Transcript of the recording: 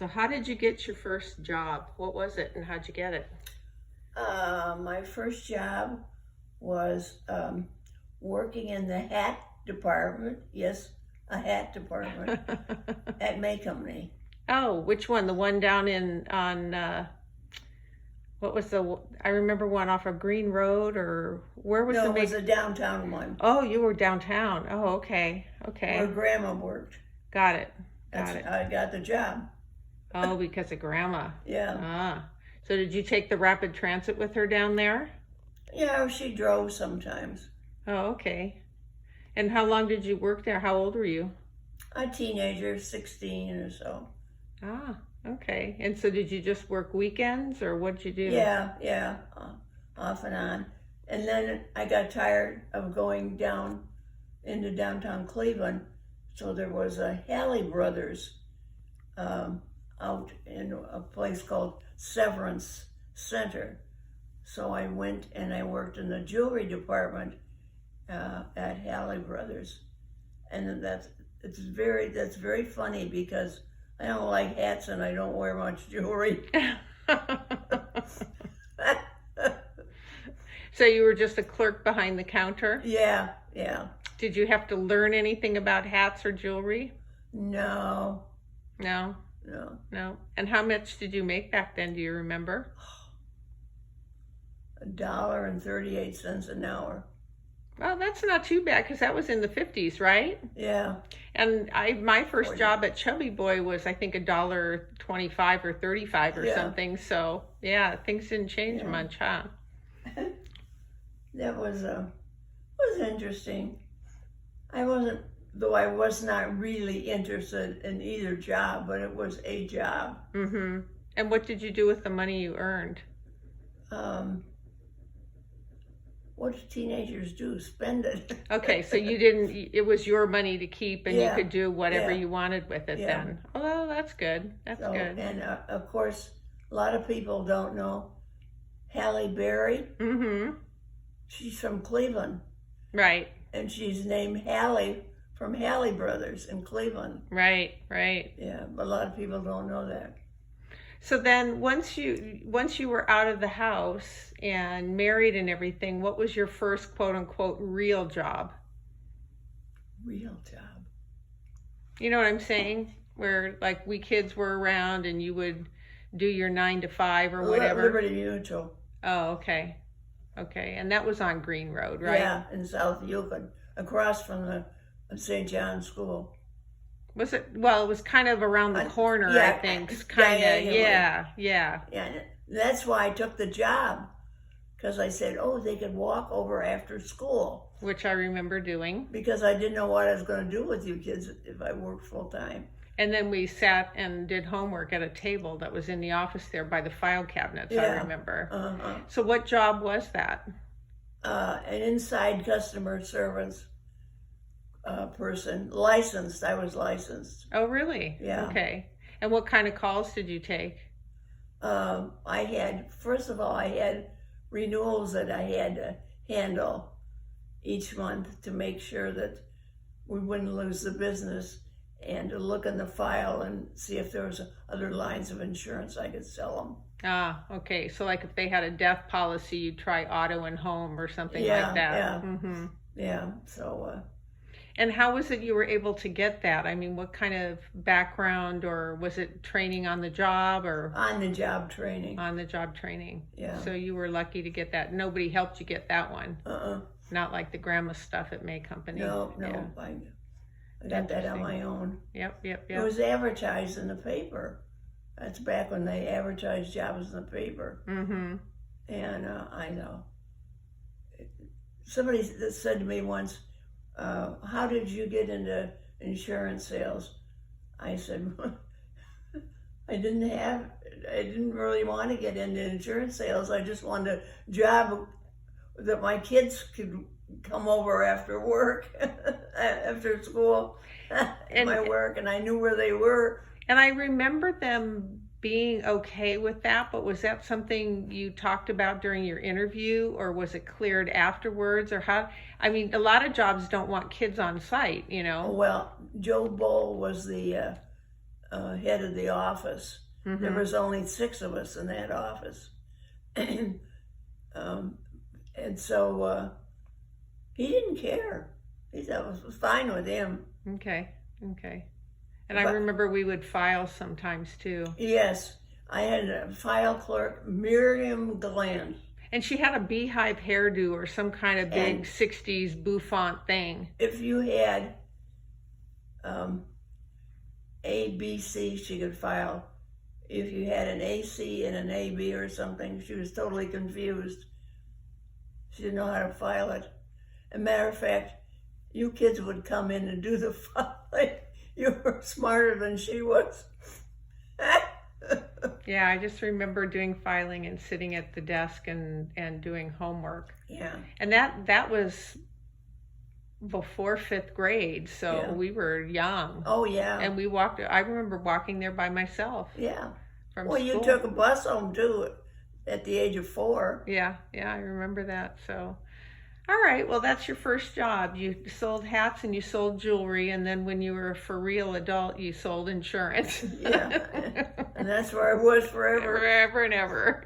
So how did you get your first job? What was it and how'd you get it? My first job was working in the hat department. Yes, a hat department at May Company. Oh, which one? The one down in on what was I remember one off of Green Road, or where was No, the it was a downtown one Oh, you were downtown. Oh, okay. where Grandma worked. Got it. That's Got it. how I got the job. Oh, because of Grandma. Yeah. Ah. So did you take the rapid transit with her down there? Yeah, she drove sometimes. Oh, okay. And how long did you work there? How old were you? A teenager, 16 or so. Ah, okay. And so did you just work weekends or what'd you do? Yeah, off and on. And then I got tired of going down into downtown Cleveland, so there was a Halley Brothers out in a place called Severance Center. So I went and I worked in the jewelry department at Halley Brothers, and that's very funny because I don't like hats and I don't wear much jewelry. So you were just a clerk behind the counter? Yeah. Did you have to learn anything about hats or jewelry? No. No. And how much did you make back then? Do you remember? $1.38 an hour. Well, that's not too bad because that was in the 50s, right? Yeah. And my first job at Chubby Boy was, I think, $1.25 or 35 or something. So yeah, things didn't change much, huh? That was interesting. I was not really interested in either job, but it was a job. Mm-hmm. And what did you do with the money you earned? What do teenagers do? Spend it. Okay, so it was your money to keep and you could do whatever you wanted with it then. Oh, well, that's good. That's good. And of course, a lot of people don't know Halle Berry. Mm-hmm. She's from Cleveland. Right. And she's named Halle from Halley Brothers in Cleveland. Right. Yeah, but a lot of people don't know that. So then once you were out of the house and married and everything, what was your first quote unquote real job? Real job. You know what I'm saying? Where like we kids were around and you would do your 9 to 5 or whatever. Liberty Mutual. Oh, okay. And that was on Green Road, right? Yeah, in South Yukon, across from the St. John's School. Was it? Well, it was kind of around the corner, I think. Kind of, yeah. Yeah, that's why I took the job, because I said, they could walk over after school. Which I remember doing. Because I didn't know what I was going to do with you kids if I worked full time. And then we sat and did homework at a table that was in the office there by the file cabinets, I remember. So what job was that? An inside customer service person, licensed. I was licensed. Oh, really? Yeah. Okay. And what kind of calls did you take? First of all, I had renewals that I had to handle each month to make sure that we wouldn't lose the business, and to look in the file and see if there was other lines of insurance I could sell them. Ah, okay. So like if they had a death policy, you'd try auto and home or something like that. Yeah. Mm-hmm. Yeah. So. And how was it you were able to get that? I mean, what kind of background, or was it training on the job or? On the job training. On the job training. Yeah. So you were lucky to get that. Nobody helped you get that one. Not like the grandma stuff at May Company. No. Yeah. I got that on my own. Yep. It was advertised in the paper. That's back when they advertised jobs in the paper. Mm-hmm. And I know. Somebody said to me once, how did you get into insurance sales? I said, I didn't really want to get into insurance sales. I just wanted a job that my kids could come over after work, after school, and my work, and I knew where they were. And I remember them being okay with that, but was that something you talked about during your interview, or was it cleared afterwards, or how? I mean, a lot of jobs don't want kids on site, you know. Well, Joe Bull was the head of the office. Mm-hmm. There was only 6 of us in that office. And so he didn't care. He thought it was fine with him. Okay. And I But- remember we would file sometimes too. Yes, I had a file clerk, Miriam Glenn. And she had a beehive hairdo or some kind of big And- 60s bouffant thing. If you had A, B, C, she could file. If you had an AC and an AB or something, she was totally confused. She didn't know how to file it. As a matter of fact, you kids would come in and do the filing. You were smarter than she was. Yeah, I just remember doing filing and sitting at the desk and doing homework. Yeah. And that was before 5th grade, so Yeah. we were young. Oh, yeah. And we walked, I remember walking there by myself Yeah. from Well, school. you took a bus home too at the age of 4. Yeah, I remember that. So, all right, well, that's your first job. You sold hats and you sold jewelry, and then when you were a for real adult, you sold insurance. Yeah. And that's where I was forever. Forever and ever.